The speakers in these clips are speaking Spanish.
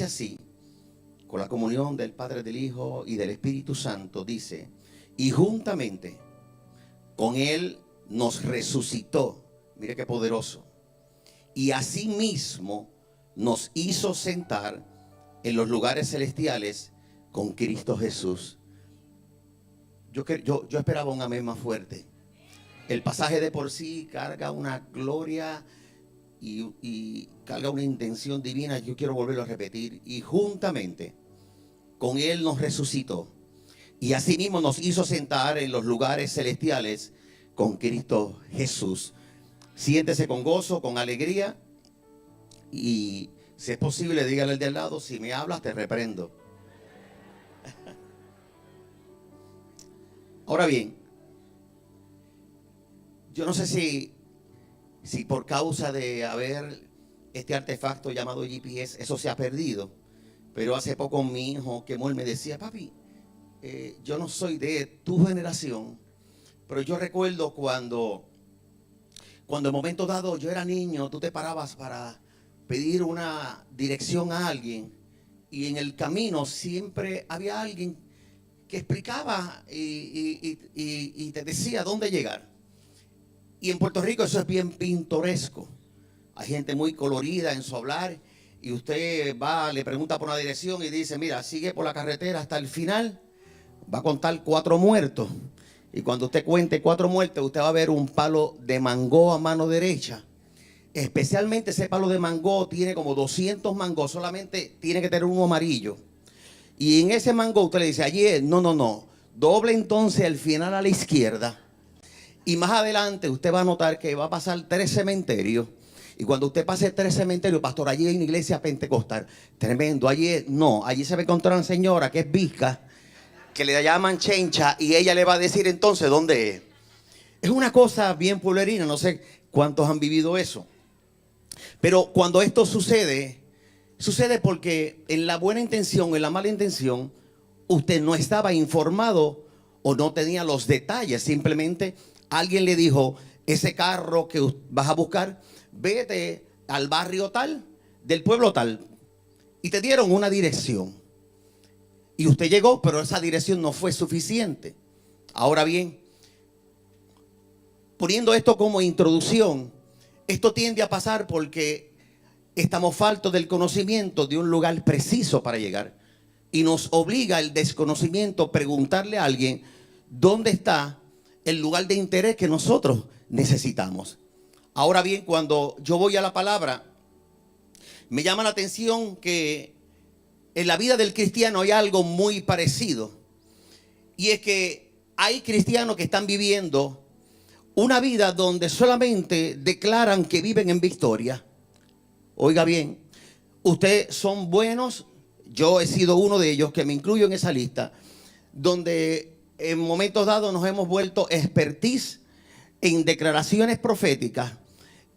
así, con la comunión del Padre, del Hijo y del Espíritu Santo, dice, y juntamente con Él nos resucitó, mire qué poderoso, y asimismo nos hizo sentar en los lugares celestiales con Cristo Jesús. Yo esperaba un amén más fuerte. El pasaje de por sí carga una gloria y carga una intención divina. Yo quiero volverlo a repetir. Y juntamente con Él nos resucitó. Y asimismo nos hizo sentar en los lugares celestiales con Cristo Jesús. Siéntese con gozo, con alegría. Y si es posible, dígale al de al lado, si me hablas te reprendo. Ahora bien, yo no sé si por causa de haber este artefacto llamado GPS, eso se ha perdido. Pero hace poco mi hijo Kemuel me decía, papi, yo no soy de tu generación, pero yo recuerdo cuando en momento dado yo era niño, tú te parabas para pedir una dirección a alguien y en el camino siempre había alguien que explicaba y te decía dónde llegar. Y en Puerto Rico eso es bien pintoresco. Hay gente muy colorida en su hablar y usted va, le pregunta por una dirección y dice, mira, sigue por la carretera hasta el final, va a contar 4 muertos. Y cuando usted cuente 4 muertes, usted va a ver un palo de mango a mano derecha. Especialmente ese palo de mango tiene como 200 mangos, solamente tiene que tener uno amarillo. Y en ese mango usted le dice, allí no, doble entonces al final a la izquierda. Y más adelante usted va a notar que va a pasar 3 cementerios. Y cuando usted pase 3 cementerios, pastor, allí hay una iglesia pentecostal. Tremendo, allí se va a encontrar una señora que es visca, que le llaman Chencha, y ella le va a decir entonces dónde es. Es una cosa bien pueblerina, no sé cuántos han vivido eso. Pero cuando esto sucede porque en la buena intención, en la mala intención, usted no estaba informado o no tenía los detalles. Simplemente alguien le dijo, ese carro que vas a buscar, vete al barrio tal, del pueblo tal. Y te dieron una dirección. Y usted llegó, pero esa dirección no fue suficiente. Ahora bien, poniendo esto como introducción, esto tiende a pasar porque estamos faltos del conocimiento de un lugar preciso para llegar. Y nos obliga el desconocimiento a preguntarle a alguien dónde está el lugar de interés que nosotros necesitamos. Ahora bien, cuando yo voy a la palabra, me llama la atención que en la vida del cristiano hay algo muy parecido. Y es que hay cristianos que están viviendo una vida donde solamente declaran que viven en victoria. Oiga bien, ustedes son buenos, yo he sido uno de ellos, que me incluyo en esa lista, donde en momentos dados nos hemos vuelto expertise en declaraciones proféticas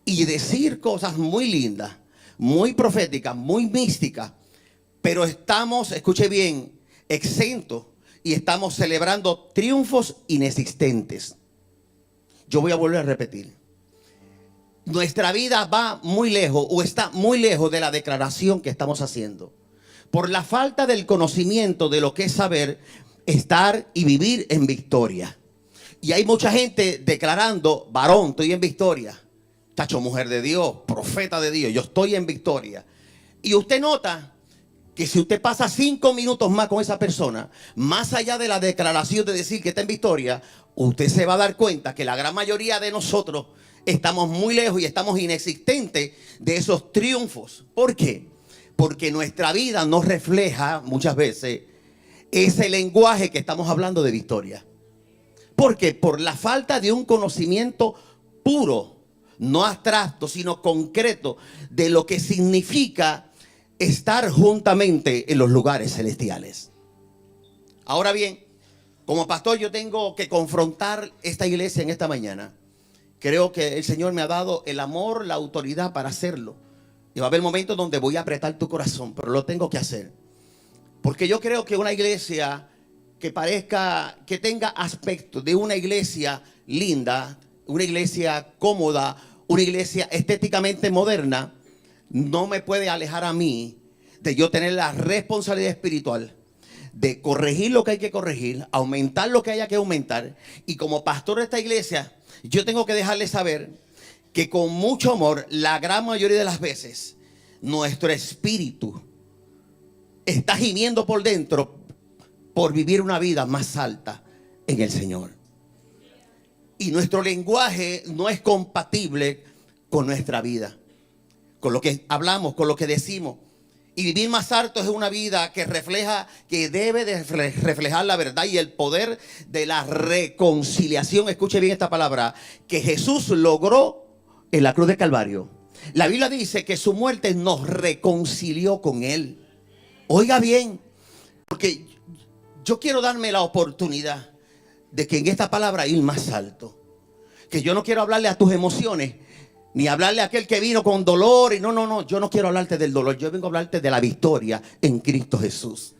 y decir cosas muy lindas, muy proféticas, muy místicas, pero estamos, escuche bien, exentos y estamos celebrando triunfos inexistentes. Yo voy a volver a repetir. Nuestra vida va muy lejos o está muy lejos de la declaración que estamos haciendo. Por la falta del conocimiento de lo que es saber, estar y vivir en victoria. Y hay mucha gente declarando, varón, estoy en victoria. Tacho, mujer de Dios, profeta de Dios, yo estoy en victoria. Y usted nota que si usted pasa 5 minutos más con esa persona, más allá de la declaración de decir que está en victoria, usted se va a dar cuenta que la gran mayoría de nosotros estamos muy lejos y estamos inexistentes de esos triunfos. ¿Por qué? Porque nuestra vida no refleja muchas veces ese lenguaje que estamos hablando de victoria. ¿Por qué? Por la falta de un conocimiento puro, no abstracto, sino concreto de lo que significa estar juntamente en los lugares celestiales. Ahora bien, como pastor yo tengo que confrontar esta iglesia en esta mañana. Creo que el Señor me ha dado el amor, la autoridad para hacerlo. Y va a haber momentos donde voy a apretar tu corazón, pero lo tengo que hacer. Porque yo creo que una iglesia que parezca, que tenga aspectos de una iglesia linda, una iglesia cómoda, una iglesia estéticamente moderna, no me puede alejar a mí de yo tener la responsabilidad espiritual de corregir lo que hay que corregir, aumentar lo que haya que aumentar. Y como pastor de esta iglesia, yo tengo que dejarles saber que con mucho amor, la gran mayoría de las veces, nuestro espíritu está gimiendo por dentro por vivir una vida más alta en el Señor. Y nuestro lenguaje no es compatible con nuestra vida, con lo que hablamos, con lo que decimos. Y vivir más alto es una vida que refleja, que debe de reflejar la verdad y el poder de la reconciliación. Escuche bien esta palabra, que Jesús logró en la cruz de Calvario. La Biblia dice que su muerte nos reconcilió con Él. Oiga bien, porque yo quiero darme la oportunidad de que en esta palabra ir más alto. Que yo no quiero hablarle a tus emociones, ni hablarle a aquel que vino con dolor. Y no, yo no quiero hablarte del dolor. Yo vengo a hablarte de la victoria en Cristo Jesús.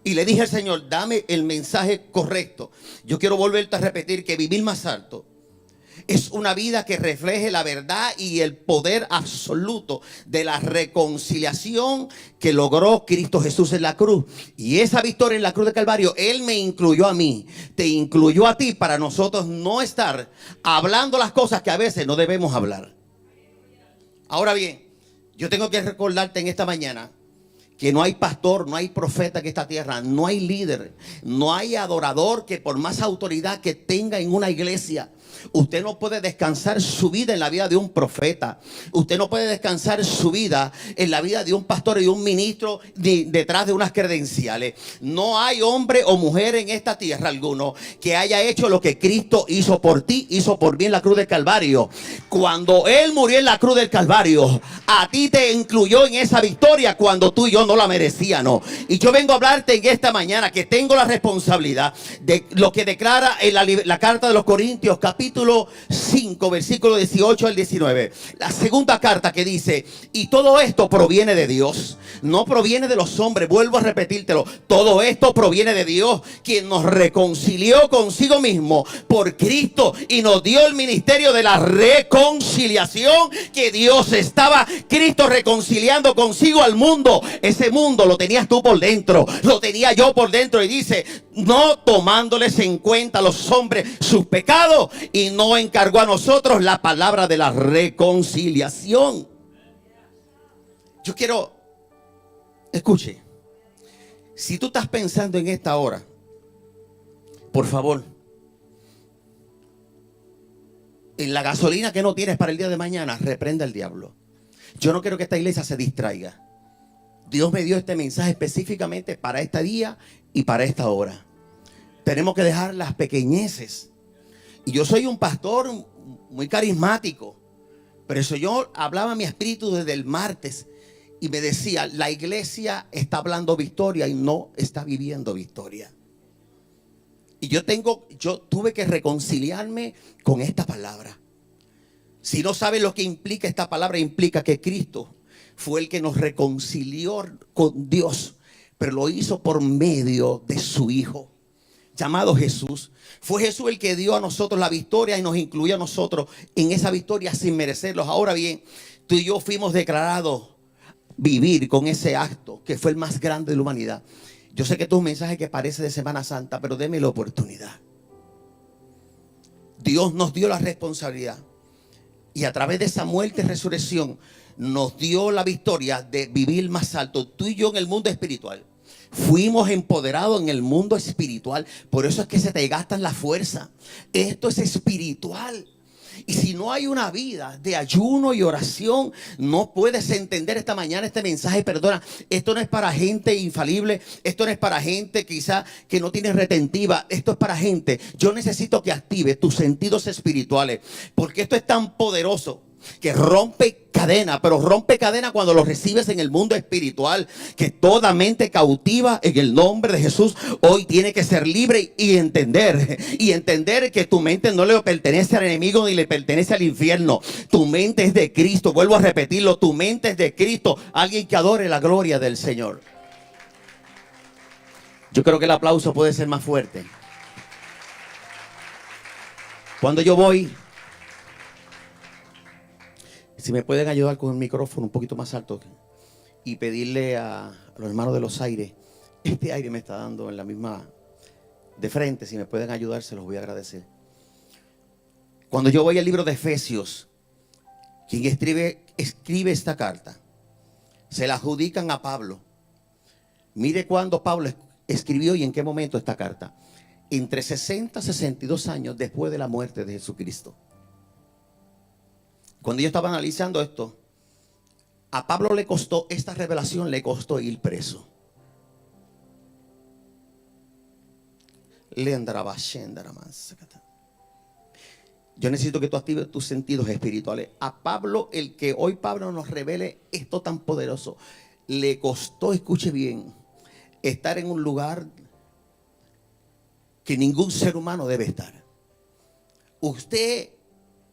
Y le dije al Señor, dame el mensaje correcto. Yo quiero volverte a repetir que vivir más alto es una vida que refleje la verdad y el poder absoluto de la reconciliación que logró Cristo Jesús en la cruz. Y esa victoria en la cruz de Calvario, Él me incluyó a mí, te incluyó a ti, para nosotros no estar hablando las cosas que a veces no debemos hablar. Ahora bien, yo tengo que recordarte en esta mañana que no hay pastor, no hay profeta en esta tierra, no hay líder, no hay adorador que por más autoridad que tenga en una iglesia, usted no puede descansar su vida en la vida de un profeta. Usted no puede descansar su vida en la vida de un pastor y un ministro detrás de unas credenciales. No hay hombre o mujer en esta tierra alguno que haya hecho lo que Cristo hizo por ti, hizo por mí en la cruz del Calvario. Cuando Él murió en la cruz del Calvario, a ti te incluyó en esa victoria cuando tú y yo no la merecíamos. Y yo vengo a hablarte en esta mañana que tengo la responsabilidad de lo que declara en la carta de los Corintios, capítulo 5, versículo 18 al 19. La segunda carta que dice: y todo esto proviene de Dios, no proviene de los hombres. Vuelvo a repetírtelo, todo esto proviene de Dios, quien nos reconcilió consigo mismo por Cristo y nos dio el ministerio de la reconciliación. Que Dios estaba, Cristo reconciliando consigo al mundo. Ese mundo lo tenías tú por dentro, lo tenía yo por dentro. Y dice, no tomándoles en cuenta a los hombres sus pecados, y no encargó a nosotros la palabra de la reconciliación. Yo quiero, escuche, si tú estás pensando en esta hora, por favor, en la gasolina que no tienes para el día de mañana, reprenda al diablo. Yo no quiero que esta iglesia se distraiga. Dios me dio este mensaje específicamente para este día y para esta hora. Tenemos que dejar las pequeñeces. Y yo soy un pastor muy carismático, pero eso yo hablaba a mi espíritu desde el martes y me decía, la iglesia está hablando victoria y no está viviendo victoria. Y yo tuve que reconciliarme con esta palabra. Si no sabes lo que implica esta palabra, implica que Cristo fue el que nos reconcilió con Dios, pero lo hizo por medio de su Hijo, llamado Jesús. Fue Jesús el que dio a nosotros la victoria y nos incluyó a nosotros en esa victoria sin merecerlos. Ahora bien, tú y yo fuimos declarados vivir con ese acto que fue el más grande de la humanidad. Yo sé que tu mensaje que parece de Semana Santa, pero deme la oportunidad. Dios nos dio la responsabilidad y a través de esa muerte y resurrección nos dio la victoria de vivir más alto. Tú y yo en el mundo espiritual fuimos empoderados en el mundo espiritual. Por eso es que se te gastan la fuerza. Esto es espiritual. Y si no hay una vida de ayuno y oración, no puedes entender esta mañana este mensaje. Perdona, esto no es para gente infalible. Esto no es para gente quizá que no tiene retentiva. Esto es para gente. Yo necesito que active tus sentidos espirituales, porque esto es tan poderoso que rompe cadena, pero rompe cadena cuando lo recibes en el mundo espiritual. Que toda mente cautiva en el nombre de Jesús hoy tiene que ser libre y entender que tu mente no le pertenece al enemigo ni le pertenece al infierno. Tu mente es de Cristo. Vuelvo a repetirlo, tu mente es de Cristo. Alguien que adore la gloria del Señor. Yo creo que el aplauso puede ser más fuerte. Cuando yo voy, si me pueden ayudar con el micrófono un poquito más alto. y pedirle a los hermanos de los aires. Este aire me está dando en la misma de frente. Si me pueden ayudar, se los voy a agradecer. Cuando yo voy al libro de Efesios, quien escribe esta carta, se la adjudican a Pablo. Mire cuándo Pablo escribió y en qué momento esta carta. Entre 60 y 62 años después de la muerte de Jesucristo. Cuando yo estaba analizando esto, a Pablo le costó, esta revelación le costó ir preso. Yo necesito que tú actives tus sentidos espirituales. A Pablo, el que hoy Pablo nos revele esto tan poderoso, le costó, escuche bien, estar en un lugar que ningún ser humano debe estar.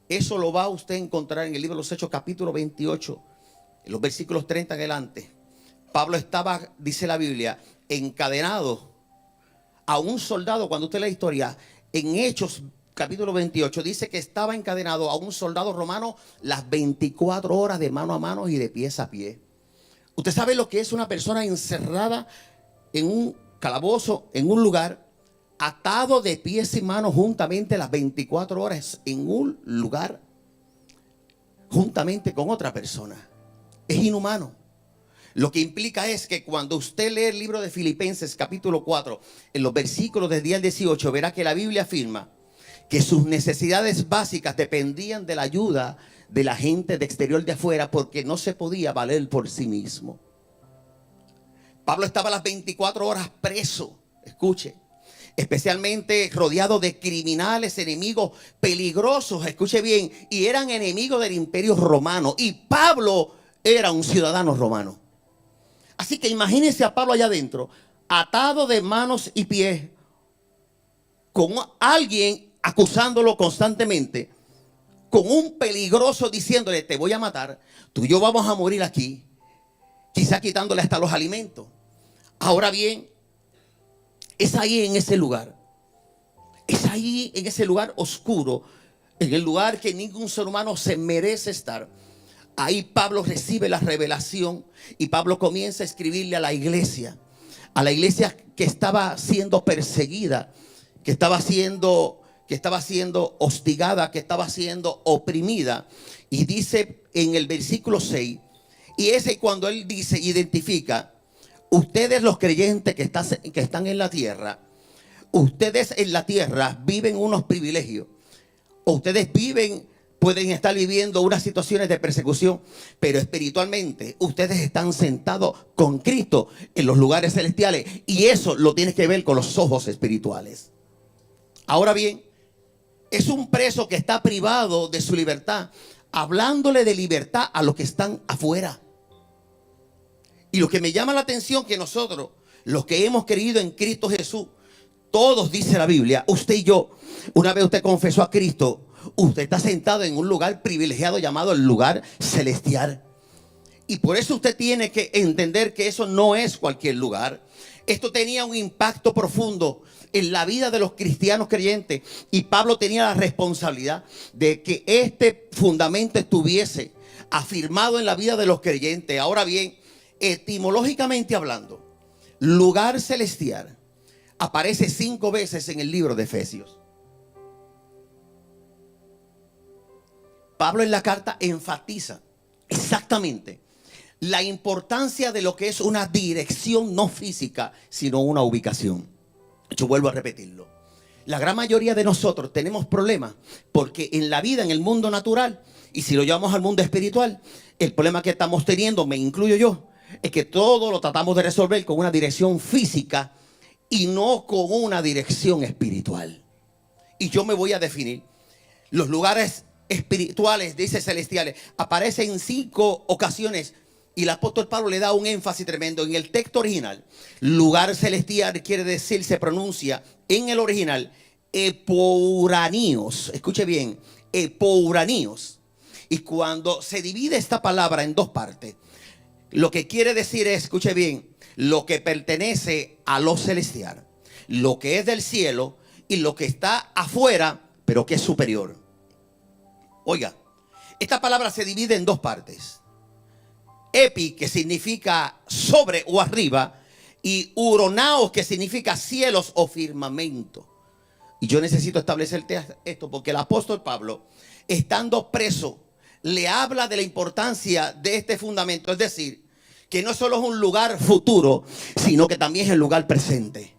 Eso lo va a usted encontrar en el libro de los Hechos, capítulo 28, en los versículos 30 en adelante. Pablo estaba, dice la Biblia, encadenado a un soldado. Cuando usted lee la historia, en Hechos capítulo 28, dice que estaba encadenado a un soldado romano las 24 horas de mano a mano y de pies a pie. Usted sabe lo que es una persona encerrada en un calabozo, en un lugar, atado de pies y manos juntamente las 24 horas en un lugar, juntamente con otra persona. Es inhumano. Lo que implica es que cuando usted lee el libro de Filipenses capítulo 4, en los versículos del 10 al 18, verá que la Biblia afirma que sus necesidades básicas dependían de la ayuda de la gente de exterior de afuera, porque no se podía valer por sí mismo. Pablo estaba las 24 horas preso, escuche, especialmente rodeado de criminales, enemigos peligrosos, escuche bien, y eran enemigos del imperio romano, y Pablo era un ciudadano romano. Así que imagínense a Pablo allá adentro, atado de manos y pies, con alguien acusándolo constantemente, con un peligroso diciéndole: te voy a matar, tú y yo vamos a morir aquí, quizá quitándole hasta los alimentos. Ahora bien, es ahí en ese lugar, es ahí en ese lugar oscuro, en el lugar que ningún ser humano se merece estar. Ahí Pablo recibe la revelación y Pablo comienza a escribirle a la iglesia que estaba siendo perseguida, que estaba siendo hostigada, que estaba siendo oprimida. Y dice en el versículo 6, y ese cuando él dice, identifica: ustedes los creyentes que están en la tierra, ustedes en la tierra viven unos privilegios. Ustedes pueden estar viviendo unas situaciones de persecución, pero espiritualmente ustedes están sentados con Cristo en los lugares celestiales, y eso lo tienes que ver con los ojos espirituales. Ahora bien, es un preso que está privado de su libertad, hablándole de libertad a los que están afuera. Y lo que me llama la atención, que nosotros, los que hemos creído en Cristo Jesús, todos, dice la Biblia, usted y yo, una vez usted confesó a Cristo, usted está sentado en un lugar privilegiado llamado el lugar celestial. Y por eso usted tiene que entender que eso no es cualquier lugar. Esto tenía un impacto profundo en la vida de los cristianos creyentes. Y Pablo tenía la responsabilidad de que este fundamento estuviese afirmado en la vida de los creyentes. Ahora bien, etimológicamente hablando, lugar celestial aparece 5 veces en el libro de Efesios. Pablo en la carta enfatiza exactamente la importancia de lo que es una dirección no física, sino una ubicación. Yo vuelvo a repetirlo. La gran mayoría de nosotros tenemos problemas porque en la vida, en el mundo natural, y si lo llevamos al mundo espiritual, el problema que estamos teniendo, me incluyo yo, es que todo lo tratamos de resolver con una dirección física y no con una dirección espiritual. Y yo me voy a definir. Los lugares espirituales, dice celestiales, aparecen en 5 ocasiones. Y el apóstol Pablo le da un énfasis tremendo. En el texto original, lugar celestial quiere decir, se pronuncia en el original, epouraníos. Escuche bien, epouraníos. Y cuando se divide esta palabra en 2 partes, lo que quiere decir es, escuche bien, lo que pertenece a lo celestial, lo que es del cielo, y lo que está afuera, pero que es superior. Oiga, esta palabra se divide en 2 partes. Epi, que significa sobre o arriba, y uronaos, que significa cielos o firmamento. Y yo necesito establecerte esto porque el apóstol Pablo, estando preso, le habla de la importancia de este fundamento. Es decir, que no solo es un lugar futuro, sino que también es el lugar presente.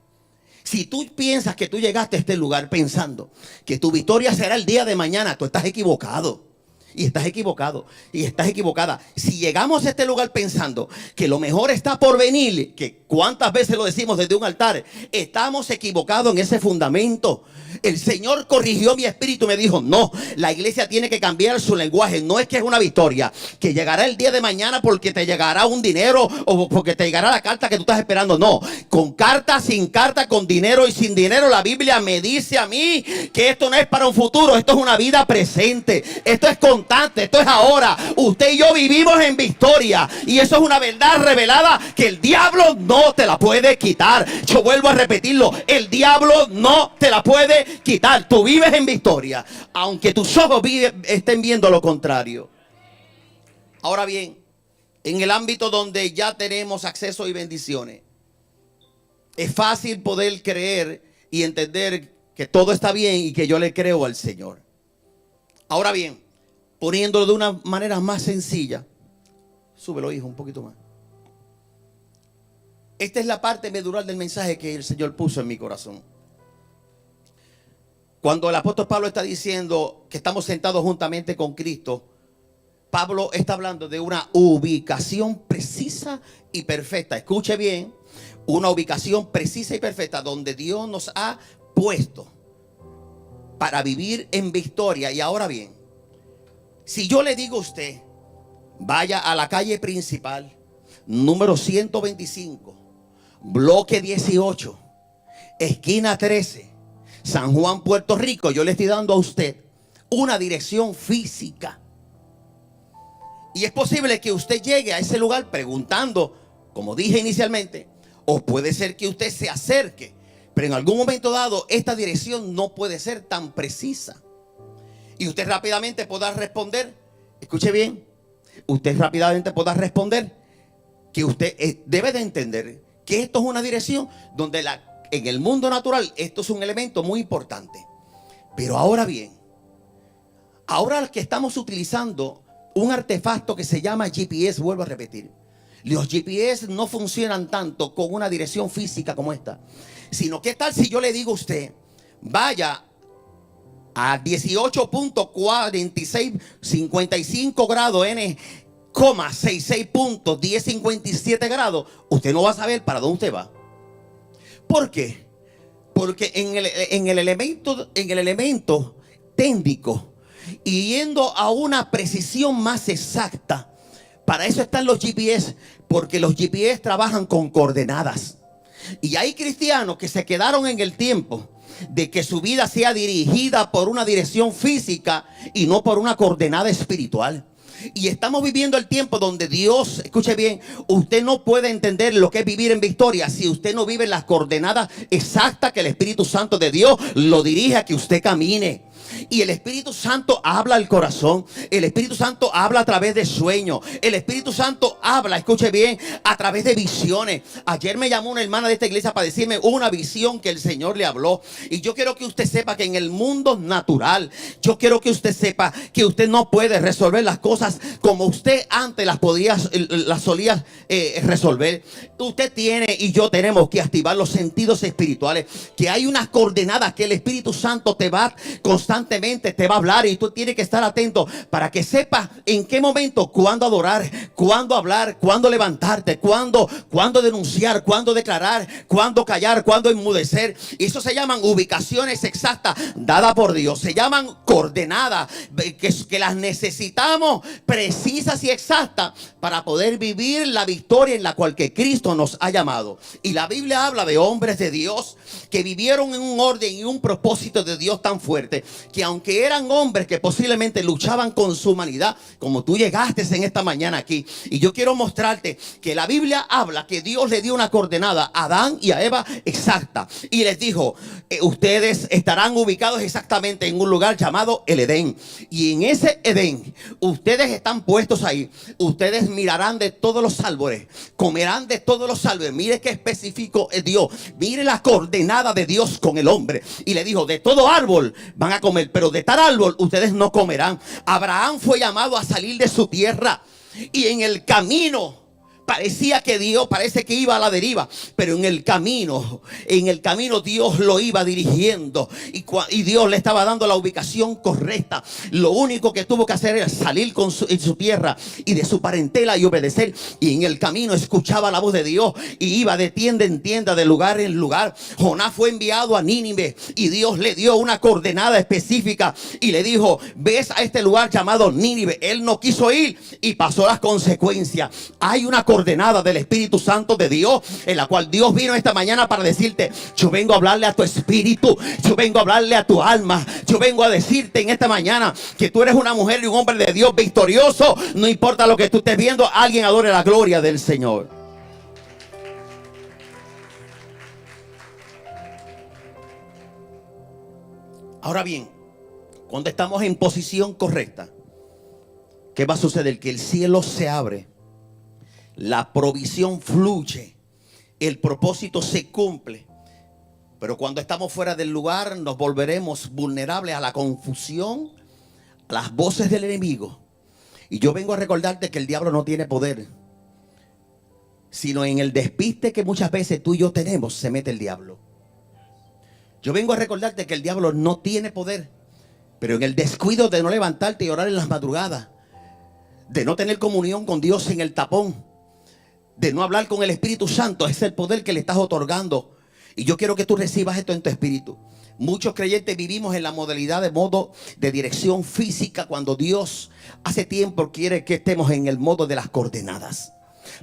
Si tú piensas que tú llegaste a este lugar pensando que tu victoria será el día de mañana, tú estás equivocado. Y estás equivocado. Y estás equivocada. Si llegamos a este lugar pensando que lo mejor está por venir, que cuántas veces lo decimos desde un altar, estamos equivocados en ese fundamento. El Señor corrigió mi espíritu y me dijo: no, la iglesia tiene que cambiar su lenguaje. No es que es una victoria que llegará el día de mañana porque te llegará un dinero o porque te llegará la carta que tú estás esperando. No, con carta, sin carta, con dinero y sin dinero, la Biblia me dice a mí que esto no es para un futuro, esto es una vida presente, esto es constante, esto es ahora. Usted y yo vivimos en victoria y eso es una verdad revelada que el diablo no te la puede quitar. Yo vuelvo a repetirlo, el diablo no te la puede quitar. Tú vives en victoria, aunque tus ojos estén viendo lo contrario. Ahora bien, en el ámbito donde ya tenemos acceso y bendiciones, es fácil poder creer y entender que todo está bien y que yo le creo al Señor. Ahora bien, poniéndolo de una manera más sencilla, súbelo, hijo, un poquito más. Esta es la parte medular del mensaje que el Señor puso en mi corazón. Cuando el apóstol Pablo está diciendo que estamos sentados juntamente con Cristo, Pablo está hablando de una ubicación precisa y perfecta. Escuche bien, una ubicación precisa y perfecta donde Dios nos ha puesto para vivir en victoria. Y ahora bien, si yo le digo a usted, vaya a la calle principal, número 125, bloque 18, esquina 13, San Juan, Puerto Rico, yo le estoy dando a usted una dirección física. Y es posible que usted llegue a ese lugar preguntando, como dije inicialmente, o puede ser que usted se acerque, pero en algún momento dado esta dirección no puede ser tan precisa. Y usted rápidamente podrá responder, escuche bien, usted rápidamente podrá responder que usted debe de entender que esto es una dirección donde en el mundo natural esto es un elemento muy importante. Pero ahora bien, ahora que estamos utilizando un artefacto que se llama GPS, vuelvo a repetir, los GPS no funcionan tanto con una dirección física como esta, sino que tal si yo le digo a usted, vaya a 18.4655 grados N, 66.1057 grados, usted no va a saber para dónde usted va. ¿Por qué? Porque en el elemento técnico y yendo a una precisión más exacta, para eso están los GPS, porque los GPS trabajan con coordenadas. Y hay cristianos que se quedaron en el tiempo de que su vida sea dirigida por una dirección física y no por una coordenada espiritual. Y estamos viviendo el tiempo donde Dios, escuche bien, usted no puede entender lo que es vivir en victoria si usted no vive en las coordenadas exactas que el Espíritu Santo de Dios lo dirige a que usted camine. Y el Espíritu Santo habla al corazón. El Espíritu Santo habla a través de sueños. El Espíritu Santo habla, escuche bien, a través de visiones. Ayer me llamó una hermana de esta iglesia para decirme una visión que el Señor le habló. Y yo quiero que usted sepa que en el mundo natural, yo quiero que usted sepa que usted no puede resolver las cosas como usted antes las solía resolver. Usted tiene y yo tenemos que activar los sentidos espirituales, que hay unas coordenadas que el Espíritu Santo te va constantemente te va a hablar, y tú tienes que estar atento para que sepas en qué momento, cuándo adorar, cuándo hablar, cuándo levantarte, cuándo denunciar, cuándo declarar, cuándo callar, cuándo enmudecer. Y eso se llaman ubicaciones exactas dadas por Dios, se llaman coordenadas que las necesitamos precisas y exactas para poder vivir la victoria en la cual que Cristo nos ha llamado. Y la Biblia habla de hombres de Dios que vivieron en un orden y un propósito de Dios tan fuerte que aunque eran hombres que posiblemente luchaban con su humanidad, como tú llegaste en esta mañana aquí, y yo quiero mostrarte que la Biblia habla que Dios le dio una coordenada a Adán y a Eva exacta, y les dijo, ustedes estarán ubicados exactamente en un lugar llamado el Edén, y en ese Edén ustedes están puestos ahí. Ustedes mirarán de todos los árboles, comerán de todos los árboles. Mire qué específico es Dios. Mire la coordenada de Dios con el hombre. Y le dijo, de todo árbol van a comer, pero de tal árbol ustedes no comerán. Abraham fue llamado a salir de su tierra, y en el camino parecía que Dios, parece que iba a la deriva, pero en el camino Dios lo iba dirigiendo, y Dios le estaba dando la ubicación correcta. Lo único que tuvo que hacer era salir en su tierra y de su parentela y obedecer. Y en el camino escuchaba la voz de Dios y iba de tienda en tienda, de lugar en lugar. Jonás fue enviado a Nínive y Dios le dio una coordenada específica y le dijo, ves a este lugar llamado Nínive. Él no quiso ir y pasó las consecuencias. Hay una coordenada del Espíritu Santo de Dios, en la cual Dios vino esta mañana para decirte, yo vengo a hablarle a tu espíritu, yo vengo a hablarle a tu alma, yo vengo a decirte en esta mañana que tú eres una mujer y un hombre de Dios victorioso. No importa lo que tú estés viendo, alguien adore la gloria del Señor. Ahora bien, cuando estamos en posición correcta, ¿qué va a suceder? Que el cielo se abre, la provisión fluye, el propósito se cumple. Pero cuando estamos fuera del lugar, nos volveremos vulnerables a la confusión, a las voces del enemigo. Y yo vengo a recordarte que el diablo no tiene poder, sino en el despiste que muchas veces tú y yo tenemos, se mete el diablo. Yo vengo a recordarte que el diablo no tiene poder, pero en el descuido de no levantarte y orar en las madrugadas, de no tener comunión con Dios en el tapón, de no hablar con el Espíritu Santo, es el poder que le estás otorgando. Y yo quiero que tú recibas esto en tu espíritu. Muchos creyentes vivimos en la modalidad de modo de dirección física, cuando Dios hace tiempo quiere que estemos en el modo de las coordenadas.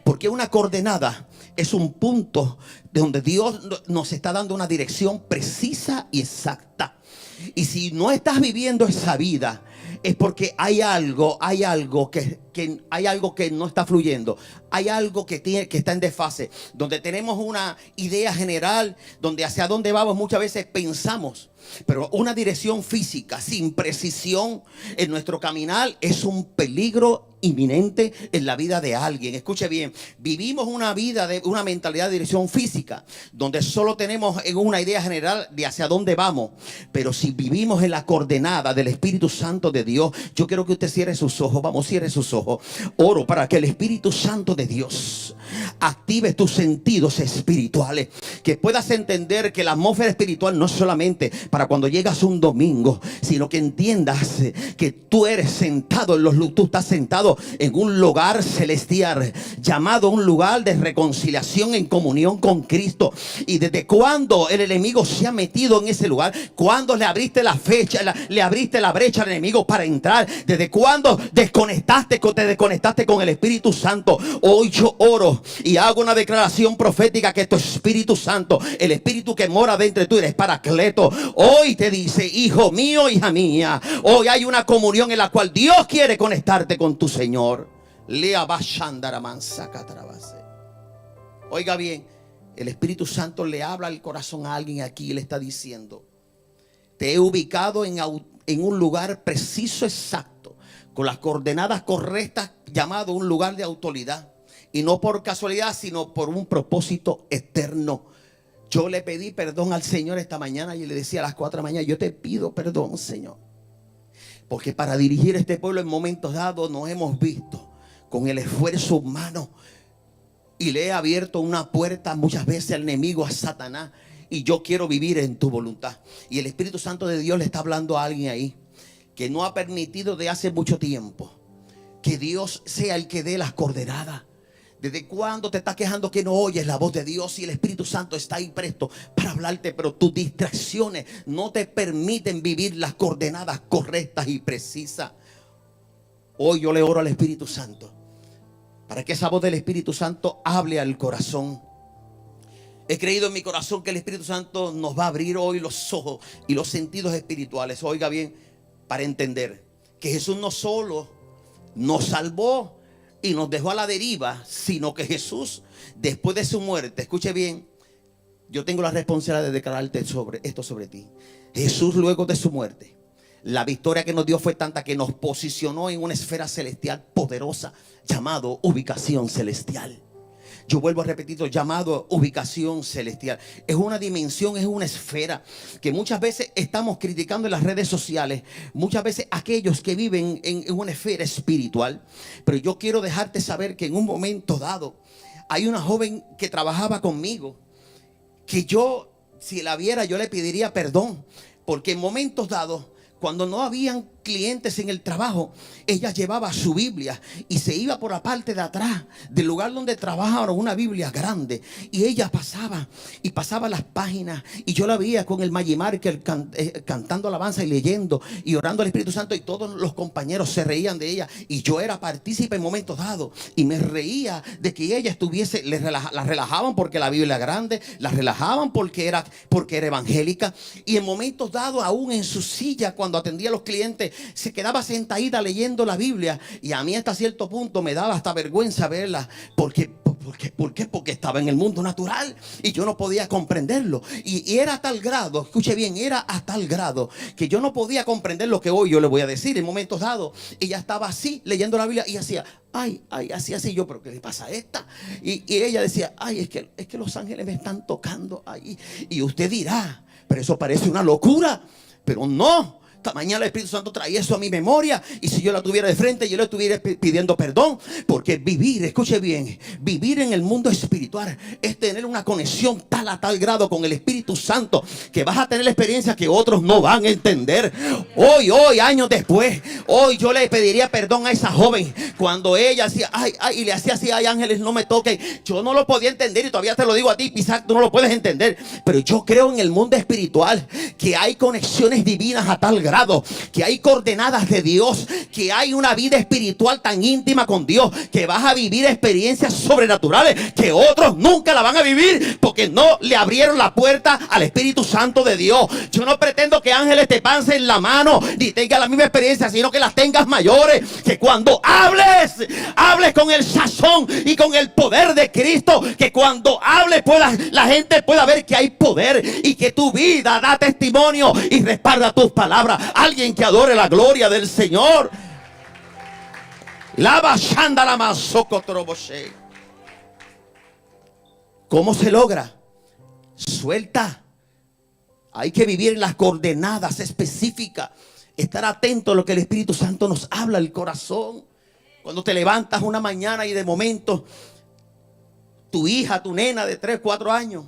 Porque una coordenada es un punto donde Dios nos está dando una dirección precisa y exacta. Y si no estás viviendo esa vida, es porque hay algo que no está fluyendo. Hay algo que está en desfase, donde tenemos una idea general, donde hacia dónde vamos muchas veces pensamos, pero una dirección física sin precisión en nuestro caminar es un peligro inminente en la vida de alguien. Escuche bien, vivimos una vida de una mentalidad de dirección física, donde solo tenemos una idea general de hacia dónde vamos. Pero si vivimos en la coordenada del Espíritu Santo de Dios, yo quiero que usted cierre sus ojos. Vamos, cierre sus ojos. Oro para que el Espíritu Santo de Dios active tus sentidos espirituales, que puedas entender que la atmósfera espiritual no es solamente para cuando llegas un domingo, sino que entiendas que tú estás sentado en un lugar celestial, llamado un lugar de reconciliación en comunión con Cristo. Y desde cuando el enemigo se ha metido en ese lugar, cuando le abriste la brecha al enemigo para entrar, desde cuando te desconectaste con el Espíritu Santo. Hoy yo oro y hago una declaración profética que tu Espíritu Santo, el Espíritu que mora dentro de tú, eres Paracleto, hoy te dice, hijo mío, hija mía, hoy hay una comunión en la cual Dios quiere conectarte con tu Señor. Oiga bien, el Espíritu Santo le habla al corazón a alguien aquí y le está diciendo, te he ubicado en un lugar preciso, exacto, con las coordenadas correctas, llamado un lugar de autoridad. Y no por casualidad, sino por un propósito eterno. Yo le pedí perdón al Señor esta mañana y le decía a las 4 de la mañana, yo te pido perdón, Señor, porque para dirigir este pueblo en momentos dados nos hemos visto con el esfuerzo humano, y le he abierto una puerta muchas veces al enemigo, a Satanás, y yo quiero vivir en tu voluntad. Y el Espíritu Santo de Dios le está hablando a alguien ahí que no ha permitido de hace mucho tiempo que Dios sea el que dé las coordenadas. ¿Desde cuándo te estás quejando que no oyes la voz de Dios y el Espíritu Santo está ahí presto para hablarte? Pero tus distracciones no te permiten vivir las coordenadas correctas y precisas. Hoy yo le oro al Espíritu Santo para que esa voz del Espíritu Santo hable al corazón. He creído en mi corazón que el Espíritu Santo nos va a abrir hoy los ojos y los sentidos espirituales. Oiga bien, para entender que Jesús no solo nos salvó y nos dejó a la deriva, sino que Jesús, después de su muerte, escuche bien, yo tengo la responsabilidad de declararte esto sobre ti. Jesús, luego de su muerte, la victoria que nos dio fue tanta que nos posicionó en una esfera celestial poderosa, llamado ubicación celestial. Yo vuelvo a repetirlo, llamado ubicación celestial. Es una dimensión, es una esfera que muchas veces estamos criticando en las redes sociales. Muchas veces aquellos que viven en una esfera espiritual. Pero yo quiero dejarte saber que en un momento dado hay una joven que trabajaba conmigo, que yo, si la viera, yo le pediría perdón. Porque en momentos dados, cuando no habían clientes en el trabajo, ella llevaba su Biblia y se iba por la parte de atrás del lugar donde trabajaba, una Biblia grande, y ella pasaba las páginas, y yo la veía con el Maggie Marker cantando alabanza y leyendo y orando al Espíritu Santo, y todos los compañeros se reían de ella, y yo era partícipe en momentos dados y me reía de que ella estuviese, la relajaban porque la Biblia era grande, la relajaban porque era evangélica, y en momentos dados, aún en su silla, cuando atendía a los clientes, se quedaba sentadita leyendo la Biblia, y a mí hasta cierto punto me daba hasta vergüenza verla. ¿Por qué? Porque estaba en el mundo natural y yo no podía comprenderlo. Y era a tal grado, escuche bien, era a tal grado que yo no podía comprender lo que hoy yo le voy a decir. En momentos dados ella estaba así leyendo la Biblia y hacía ay, así yo, pero ¿qué le pasa a esta? Y ella decía, ay, es que los ángeles me están tocando ahí. Y usted dirá, pero eso parece una locura. Pero no. Esta mañana el Espíritu Santo trae eso a mi memoria, y si yo la tuviera de frente, yo le estuviera pidiendo perdón. Porque vivir, escuche bien, vivir en el mundo espiritual es tener una conexión a tal grado con el Espíritu Santo que vas a tener la experiencia que otros no van a entender. Hoy, años después, hoy yo le pediría perdón a esa joven cuando ella hacía ay, y le hacía así, ay, ángeles, no me toquen. Yo no lo podía entender, y todavía te lo digo a ti, quizás tú no lo puedes entender, pero yo creo en el mundo espiritual que hay conexiones divinas a tal grado, que hay coordenadas de Dios, que hay una vida espiritual tan íntima con Dios, que vas a vivir experiencias sobrenaturales que otros nunca la van a vivir, porque no le abrieron la puerta al Espíritu Santo de Dios. Yo no pretendo que ángeles te pasen la mano ni tengas la misma experiencia, sino que las tengas mayores, que cuando hables con el sazón y con el poder de Cristo, que cuando hables la gente pueda ver que hay poder y que tu vida da testimonio y respalda tus palabras. Alguien que adore la gloria del Señor. ¿Cómo se logra? Suelta. Hay que vivir en las coordenadas específicas. Estar atento a lo que el Espíritu Santo nos habla al corazón. Cuando te levantas una mañana y de momento tu hija, tu nena de 3, 4 años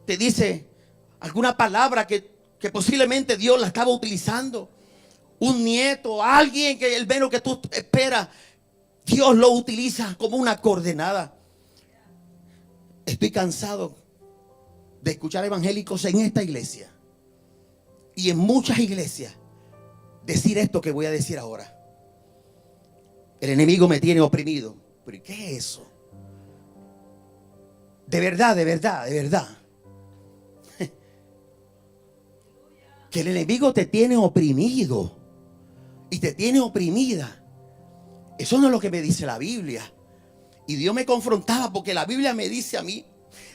te dice alguna palabra que posiblemente Dios la estaba utilizando. Un nieto, alguien que el menos que tú esperas, Dios lo utiliza como una coordenada. Estoy cansado de escuchar evangélicos en esta iglesia y en muchas iglesias decir esto que voy a decir ahora. El enemigo me tiene oprimido. ¿Pero qué es eso? De verdad. Que el enemigo te tiene oprimido y te tiene oprimida. Eso no es lo que me dice la Biblia. Y Dios me confrontaba porque la Biblia me dice a mí,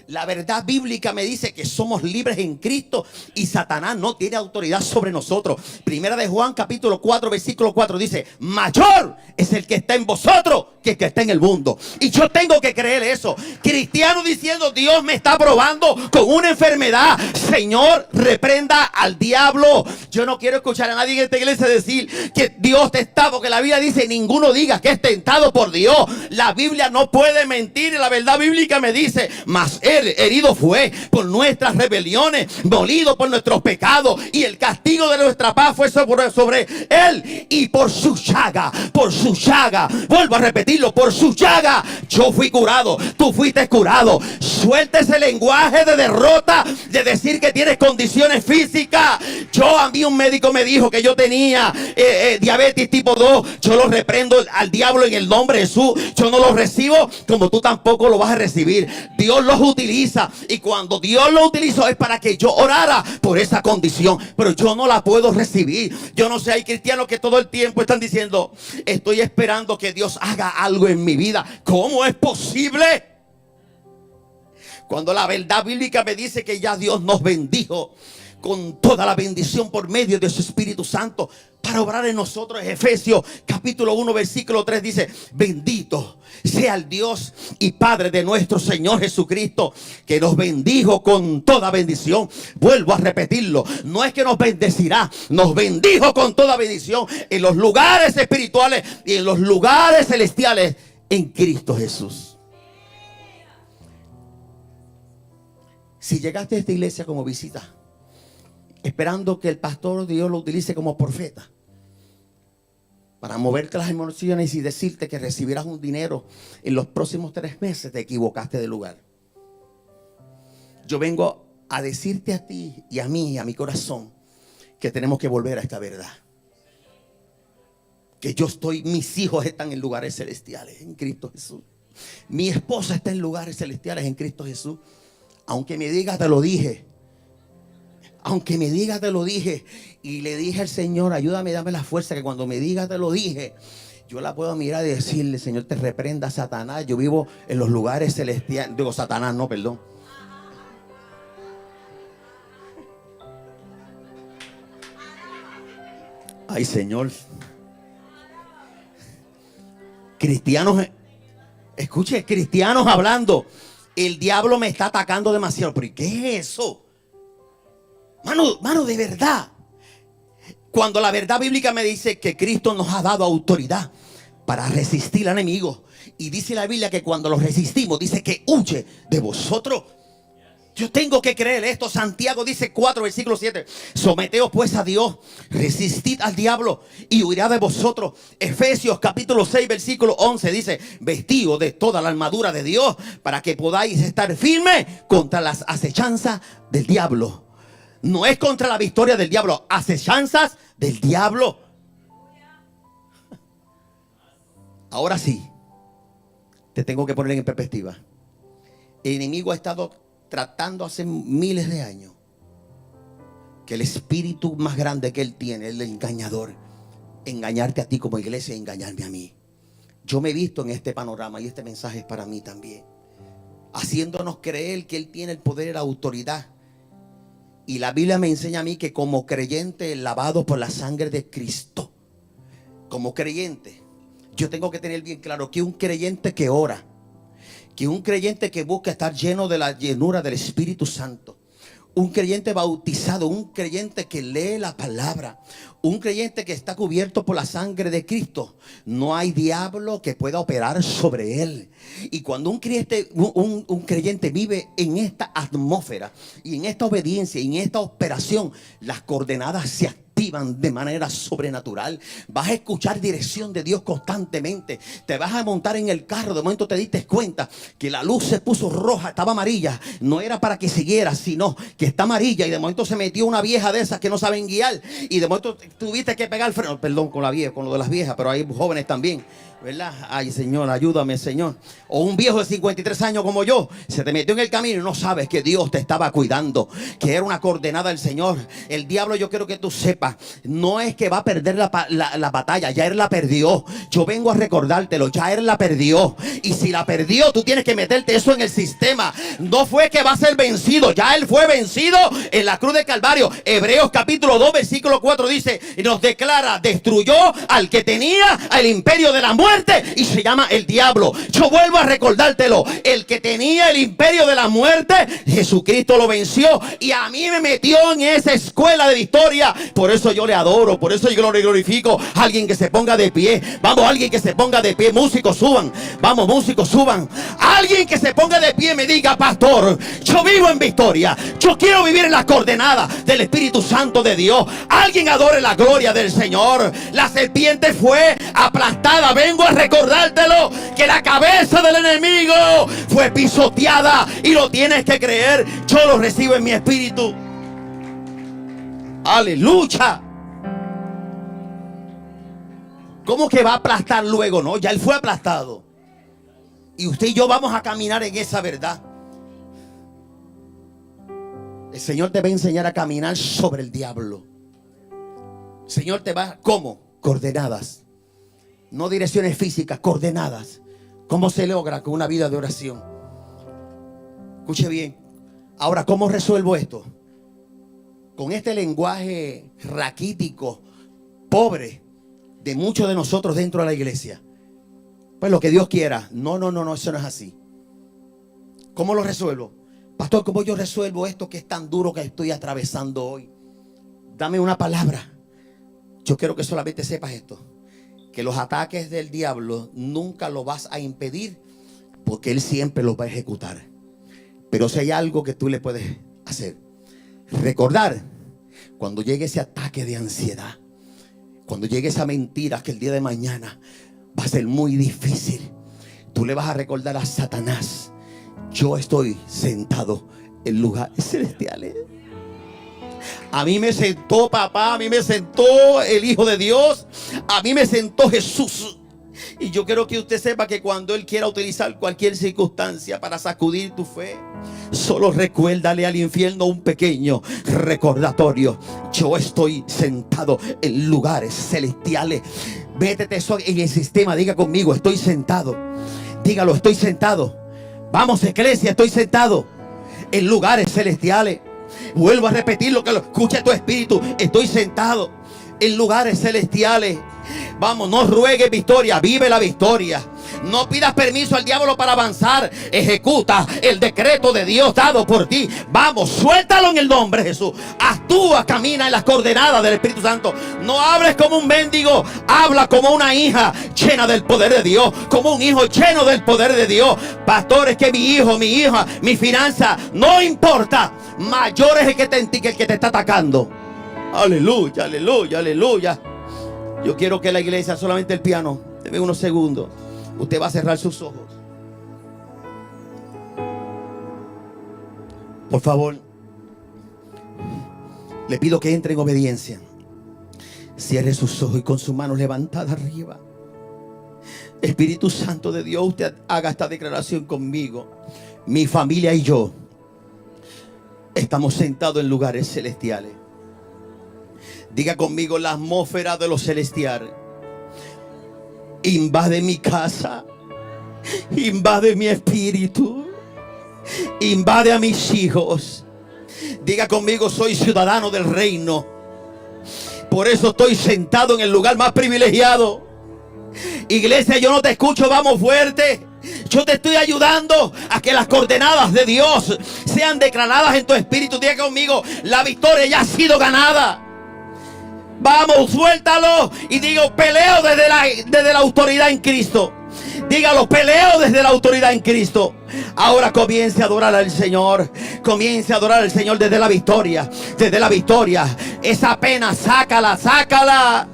la verdad bíblica me dice que somos libres en Cristo y Satanás no tiene autoridad sobre nosotros. Primera de Juan capítulo 4 versículo 4 dice, mayor es el que está en vosotros que el que está en el mundo. Y yo tengo que creer eso. Cristiano diciendo, Dios me está probando con una enfermedad. Señor, reprenda al diablo. Yo no quiero escuchar a nadie en esta iglesia decir que Dios te está, porque la Biblia dice, ninguno diga que es tentado por Dios. La Biblia no puede mentir, y la verdad bíblica me dice, mas Él herido fue por nuestras rebeliones, molido por nuestros pecados, y el castigo de nuestra paz fue sobre Él, y por su llaga, vuelvo a repetirlo, por su llaga yo fui curado, tú fuiste curado. Suelta ese lenguaje de derrota, de decir que tienes condiciones físicas. A mí un médico me dijo que yo tenía diabetes tipo 2. Yo lo reprendo al diablo en el nombre de Jesús. Yo no lo recibo, como tú tampoco lo vas a recibir. Dios los utiliza, y cuando Dios lo utilizó es para que yo orara por esa condición, pero yo no la puedo recibir. Yo no sé, hay cristianos que todo el tiempo están diciendo: estoy esperando que Dios haga algo en mi vida. ¿Cómo es posible? Cuando la verdad bíblica me dice que ya Dios nos bendijo con toda la bendición por medio de su Espíritu Santo para obrar en nosotros. Efesios capítulo 1 versículo 3 dice: bendito sea el Dios y Padre de nuestro Señor Jesucristo, que nos bendijo con toda bendición. Vuelvo a repetirlo: no es que nos bendecirá, nos bendijo con toda bendición en los lugares espirituales y en los lugares celestiales en Cristo Jesús. Si llegaste a esta iglesia como visita, esperando que el pastor de Dios lo utilice como profeta para moverte las emociones y decirte que recibirás un dinero en los próximos 3 meses, te equivocaste de lugar. Yo vengo a decirte a ti y a mí, a mi corazón, que tenemos que volver a esta verdad. Que mis hijos están en lugares celestiales en Cristo Jesús. Mi esposa está en lugares celestiales en Cristo Jesús. Aunque me digas, te lo dije. Aunque me digas, te lo dije. Y le dije al Señor: ayúdame, dame la fuerza, que cuando me digas, te lo dije, yo la puedo mirar y decirle: Señor, te reprenda Satanás. Yo vivo en los lugares celestiales. Digo, Satanás, no, perdón. Ay, Señor. Cristianos, escuche, cristianos hablando: el diablo me está atacando demasiado. ¿Pero qué es eso? Mano, de verdad. Cuando la verdad bíblica me dice que Cristo nos ha dado autoridad para resistir al enemigo, y dice la Biblia que cuando lo resistimos, dice que huye de vosotros. Yo tengo que creer esto. Santiago dice 4 versículo 7: someteos pues a Dios, resistid al diablo y huirá de vosotros. Efesios capítulo 6 versículo 11 dice: vestidos de toda la armadura de Dios, para que podáis estar firmes contra las acechanzas del diablo. No es contra la victoria del diablo, acechanzas del diablo. Ahora sí, te tengo que poner en perspectiva. El enemigo ha estado tratando hace miles de años que el espíritu más grande que él tiene, el engañador, engañarte a ti como iglesia y engañarme a mí. Yo me he visto en este panorama, y este mensaje es para mí también, haciéndonos creer que él tiene el poder y la autoridad. Y la Biblia me enseña a mí que como creyente lavado por la sangre de Cristo, como creyente, yo tengo que tener bien claro que un creyente que ora, que un creyente que busca estar lleno de la llenura del Espíritu Santo, un creyente bautizado, un creyente que lee la palabra, un creyente que está cubierto por la sangre de Cristo, no hay diablo que pueda operar sobre él. Y cuando un creyente vive en esta atmósfera y en esta obediencia y en esta operación, las coordenadas se activan de manera sobrenatural. Vas a escuchar dirección de Dios constantemente. Te vas a montar en el carro, de momento te diste cuenta que la luz se puso roja, estaba amarilla. No era para que siguieras, sino que está amarilla, y de momento se metió una vieja de esas que no saben guiar, y de momento tuviste que pegar el freno. Perdón con la vieja, con lo de las viejas, pero hay jóvenes también, ¿verdad? Ay, Señor, ayúdame, Señor. O un viejo de 53 años como yo, se te metió en el camino y no sabes que Dios te estaba cuidando, que era una coordenada del Señor. El diablo, yo quiero que tú sepas, no es que va a perder la batalla, ya él la perdió. Yo vengo a recordártelo, ya él la perdió. Y si la perdió, tú tienes que meterte eso en el sistema. No fue que va a ser vencido, ya él fue vencido en la cruz de Calvario. Hebreos capítulo 2 versículo 4 dice, y nos declara: destruyó al que tenía el imperio de la muerte, y se llama el diablo. Yo vuelvo a recordártelo: el que tenía el imperio de la muerte, Jesucristo lo venció, y a mí me metió en esa escuela de victoria. Por eso yo le adoro, por eso yo lo glorifico. Alguien que se ponga de pie, vamos, alguien que se ponga de pie. Músicos, suban, vamos, músicos, suban. Alguien que se ponga de pie me diga: pastor, yo vivo en victoria, yo quiero vivir en las coordenadas del Espíritu Santo de Dios. Alguien adore la gloria del Señor. La serpiente fue aplastada. Vengo a recordártelo, que la cabeza del enemigo fue pisoteada, y lo tienes que creer. Yo lo recibo en mi espíritu. Aleluya. ¿Cómo que va a aplastar luego? No, ya él fue aplastado. Y usted y yo vamos a caminar en esa verdad. El Señor te va a enseñar a caminar sobre el diablo. El Señor te va, ¿cómo? Coordenadas. No direcciones físicas, coordenadas. ¿Cómo se logra con una vida de oración? Escuche bien. Ahora, ¿cómo resuelvo esto? Con este lenguaje raquítico, pobre de muchos de nosotros dentro de la iglesia. Pues lo que Dios quiera. No, eso no es así. ¿Cómo lo resuelvo? Pastor, ¿cómo yo resuelvo esto que es tan duro que estoy atravesando hoy? Dame una palabra. Yo quiero que solamente sepas esto. Que los ataques del diablo nunca lo vas a impedir, porque él siempre los va a ejecutar. Pero si hay algo que tú le puedes hacer, recordar cuando llegue ese ataque de ansiedad, cuando llegue esa mentira que el día de mañana va a ser muy difícil, tú le vas a recordar a Satanás: yo estoy sentado en lugares celestiales. A mí me sentó papá, a mí me sentó el Hijo de Dios, a mí me sentó Jesús. Y yo quiero que usted sepa que cuando Él quiera utilizar cualquier circunstancia para sacudir tu fe, solo recuérdale al infierno un pequeño recordatorio: yo estoy sentado en lugares celestiales. Métete eso en el sistema, diga conmigo: estoy sentado. Dígalo: estoy sentado. Vamos, iglesia, estoy sentado en lugares celestiales. Vuelvo a repetir lo que lo escuche tu espíritu: estoy sentado en lugares celestiales. Vamos, no ruegues victoria, vive la victoria. No pidas permiso al diablo para avanzar. Ejecuta el decreto de Dios dado por ti. Vamos, suéltalo en el nombre de Jesús. Actúa, camina en las coordenadas del Espíritu Santo. No hables como un mendigo, habla como una hija llena del poder de Dios, como un hijo lleno del poder de Dios. Pastor, es que mi hijo, mi hija, mi finanza, no importa. Mayor es el que te está atacando. Aleluya, aleluya, aleluya. Yo quiero que la iglesia, solamente el piano, deme unos segundos. Usted va a cerrar sus ojos. Por favor, le pido que entre en obediencia. Cierre sus ojos y con sus manos levantadas arriba, Espíritu Santo de Dios, usted haga esta declaración conmigo. Mi familia y yo estamos sentados en lugares celestiales. Diga conmigo: la atmósfera de lo celestial invade mi casa, invade mi espíritu, invade a mis hijos. Diga conmigo: soy ciudadano del reino. Por eso estoy sentado en el lugar más privilegiado. Iglesia, yo no te escucho, vamos fuerte. Yo te estoy ayudando a que las coordenadas de Dios sean declaradas en tu espíritu. Diga conmigo: la victoria ya ha sido ganada. Vamos, suéltalo y digo: peleo desde la autoridad en Cristo. Dígalo: peleo desde la autoridad en Cristo. Ahora comience a adorar al Señor. Comience a adorar al Señor desde la victoria. Desde la victoria. Esa pena, sácala, sácala.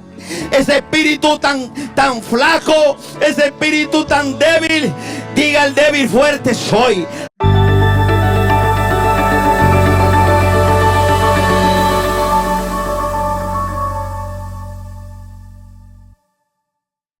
Ese espíritu tan flaco, ese espíritu tan débil. Diga el débil fuerte: soy.